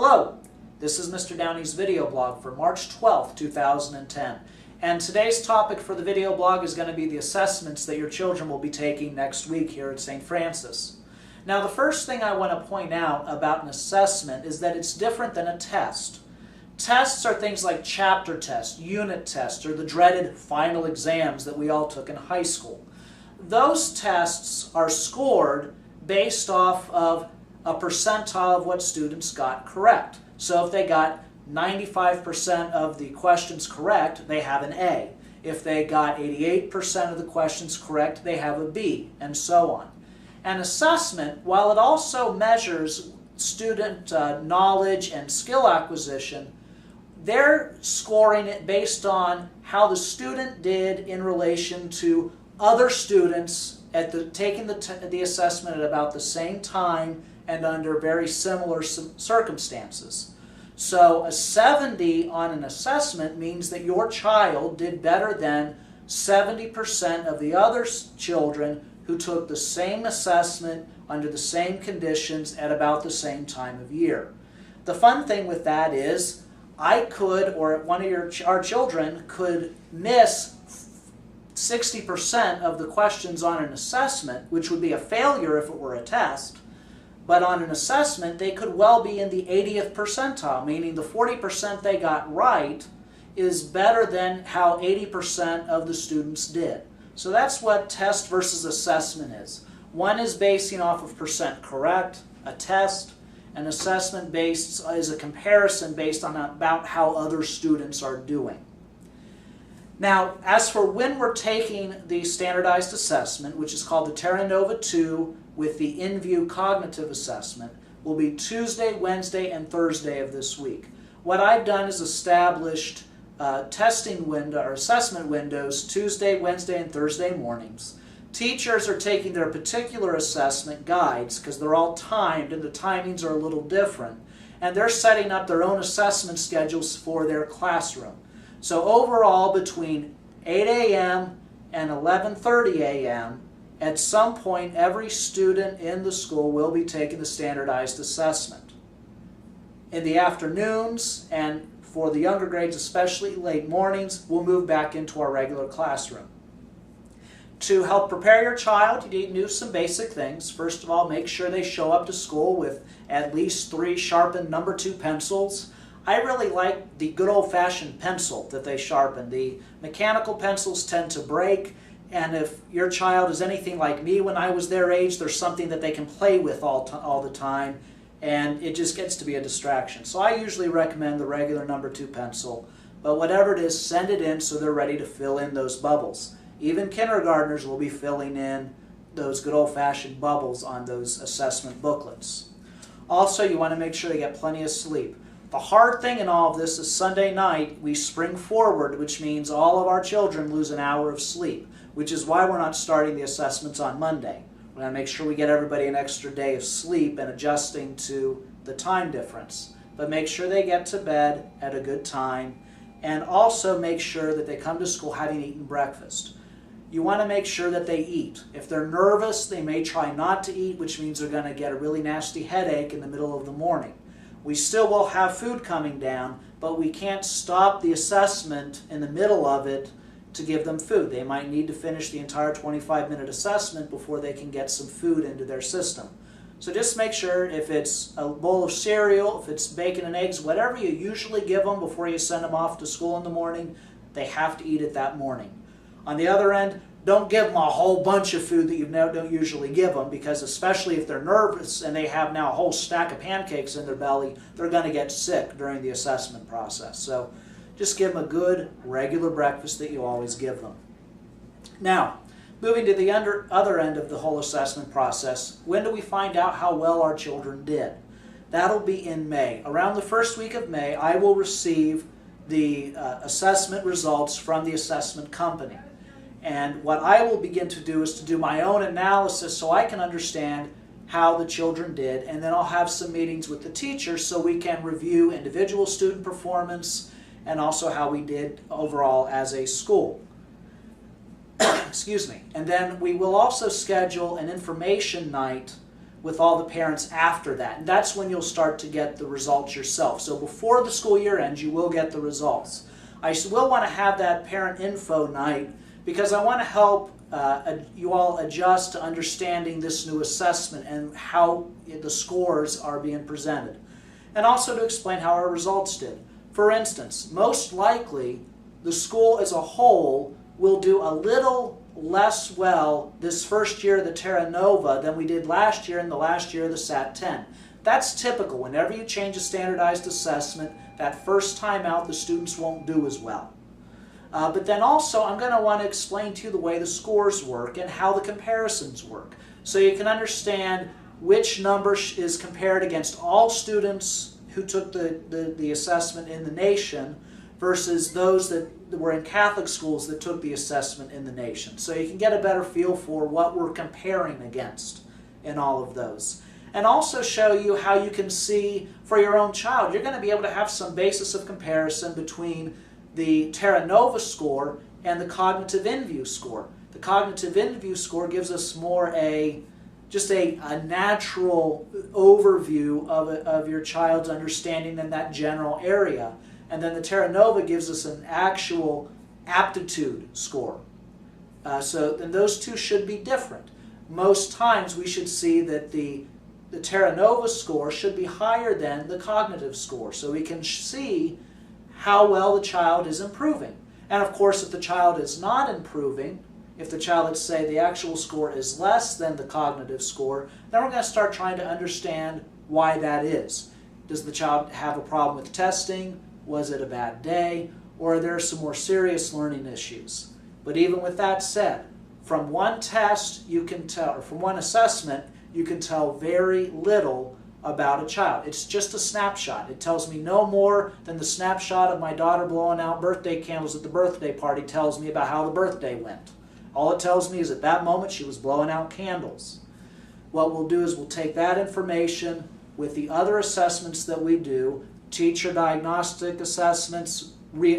Hello, this is Mr. Downey's video blog for March 12th, 2010. And today's topic for the video blog is going to be the assessments that your children will be taking next week here at St. Francis. Now, the first thing I want to point out about an assessment is that it's different than a test. Tests are things like chapter tests, unit tests, or the dreaded final exams that we all took in high school. Those tests are scored based off of a percentile of what students got correct. So if they got 95% of the questions correct, they have an A. If they got 88% of the questions correct, they have a B, and so on. An assessment, while it also measures student knowledge and skill acquisition, they're scoring it based on how the student did in relation to other students taking the assessment at about the same time and under very similar circumstances. So a 70 on an assessment means that your child did better than 70% of the other children who took the same assessment under the same conditions at about the same time of year. The fun thing with that is I could, or one of our children could miss 60% of the questions on an assessment, which would be a failure if it were a test. But on an assessment, they could well be in the 80th percentile, meaning the 40% they got right is better than how 80% of the students did. So that's what test versus assessment is. One is basing off of percent correct, a test. An assessment based is a comparison based on about how other students are doing. Now, as for when we're taking the standardized assessment, which is called the Terra 2 with the Inview cognitive assessment, will be Tuesday, Wednesday, and Thursday of this week. What I've done is established testing window or assessment windows Tuesday, Wednesday, and Thursday mornings. Teachers are taking their particular assessment guides because they're all timed and the timings are a little different, and they're setting up their own assessment schedules for their classroom. So overall, between 8 a.m. and 11:30 a.m., at some point every student in the school will be taking the standardized assessment. In the afternoons, and for the younger grades especially late mornings, we'll move back into our regular classroom. To help prepare your child, you need to do some basic things. First of all, make sure they show up to school with at least 3 sharpened number 2 pencils. I really like the good old-fashioned pencil that they sharpen. The mechanical pencils tend to break, and if your child is anything like me when I was their age, there's something that they can play with all the time, and it just gets to be a distraction. So I usually recommend the regular number 2 pencil, but whatever it is, send it in so they're ready to fill in those bubbles. Even kindergartners will be filling in those good old-fashioned bubbles on those assessment booklets. Also, you want to make sure they get plenty of sleep. The hard thing in all of this is Sunday night we spring forward, which means all of our children lose an hour of sleep, which is why we're not starting the assessments on Monday. We're going to make sure we get everybody an extra day of sleep and adjusting to the time difference. But make sure they get to bed at a good time, and also make sure that they come to school having eaten breakfast. You want to make sure that they eat. If they're nervous, they may try not to eat, which means they're going to get a really nasty headache in the middle of the morning. We still will have food coming down, but we can't stop the assessment in the middle of it to give them food. They might need to finish the entire 25-minute assessment before they can get some food into their system. So just make sure if it's a bowl of cereal, if it's bacon and eggs, whatever you usually give them before you send them off to school in the morning, they have to eat it that morning. On the other end, don't give them a whole bunch of food that you don't usually give them, because especially if they're nervous and they have now a whole stack of pancakes in their belly, they're going to get sick during the assessment process. So just give them a good, regular breakfast that you always give them. Now, moving to the other end of the whole assessment process, when do we find out how well our children did? That'll be in May. Around the first week of May, I will receive the assessment results from the assessment company. And what I will begin to do is to do my own analysis so I can understand how the children did, and then I'll have some meetings with the teachers so we can review individual student performance and also how we did overall as a school. Excuse me. And then we will also schedule an information night with all the parents after that. And that's when you'll start to get the results yourself. So before the school year ends, you will get the results. I will want to have that parent info night because I want to help you all adjust to understanding this new assessment and how the scores are being presented. And also to explain how our results did. For instance, most likely the school as a whole will do a little less well this first year of the Terra Nova than we did last year and the last year of the Sat 10. That's typical. Whenever you change a standardized assessment, that first time out the students won't do as well. But then also I'm going to want to explain to you the way the scores work and how the comparisons work. So you can understand which number is compared against all students who took the assessment in the nation versus those that were in Catholic schools that took the assessment in the nation. So you can get a better feel for what we're comparing against in all of those. And also show you how you can see for your own child. You're going to be able to have some basis of comparison between the Terra Nova score and the Cognitive Inview score. The Cognitive Inview score gives us more just a natural overview of your child's understanding in that general area. And then the Terra Nova gives us an actual aptitude score. So then those two should be different. Most times we should see that the Terra Nova score should be higher than the cognitive score, so we can see how well the child is improving. And of course, if the child is not improving, if the child, let's say, the actual score is less than the cognitive score, then we're going to start trying to understand why that is. Does the child have a problem with testing? Was it a bad day? Or are there some more serious learning issues? But even with that said, from one test you can tell, or from one assessment, you can tell very little about a child. It's just a snapshot. It tells me no more than the snapshot of my daughter blowing out birthday candles at the birthday party tells me about how the birthday went. All it tells me is at that moment she was blowing out candles. What we'll do is we'll take that information with the other assessments that we do, teacher diagnostic assessments,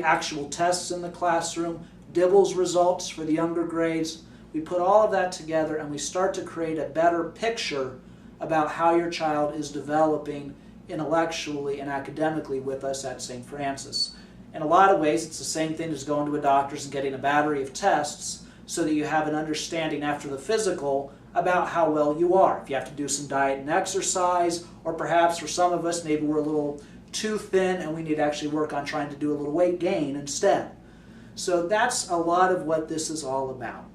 actual tests in the classroom, Dibbles results for the younger grades. We put all of that together and we start to create a better picture about how your child is developing intellectually and academically with us at St. Francis. In a lot of ways, it's the same thing as going to a doctor's and getting a battery of tests so that you have an understanding after the physical about how well you are. If you have to do some diet and exercise, or perhaps for some of us, maybe we're a little too thin and we need to actually work on trying to do a little weight gain instead. So that's a lot of what this is all about.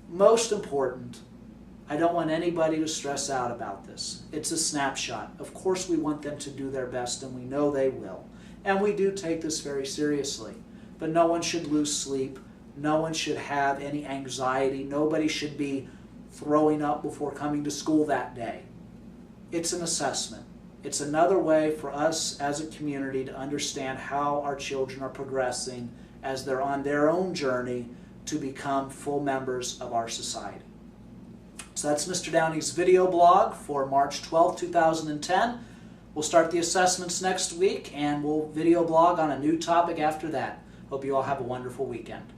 Most important, I don't want anybody to stress out about this. It's a snapshot. Of course we want them to do their best, and we know they will. And we do take this very seriously. But no one should lose sleep. No one should have any anxiety. Nobody should be throwing up before coming to school that day. It's an assessment. It's another way for us as a community to understand how our children are progressing as they're on their own journey to become full members of our society. So that's Mr. Downey's video blog for March 12, 2010. We'll start the assessments next week and we'll video blog on a new topic after that. Hope you all have a wonderful weekend.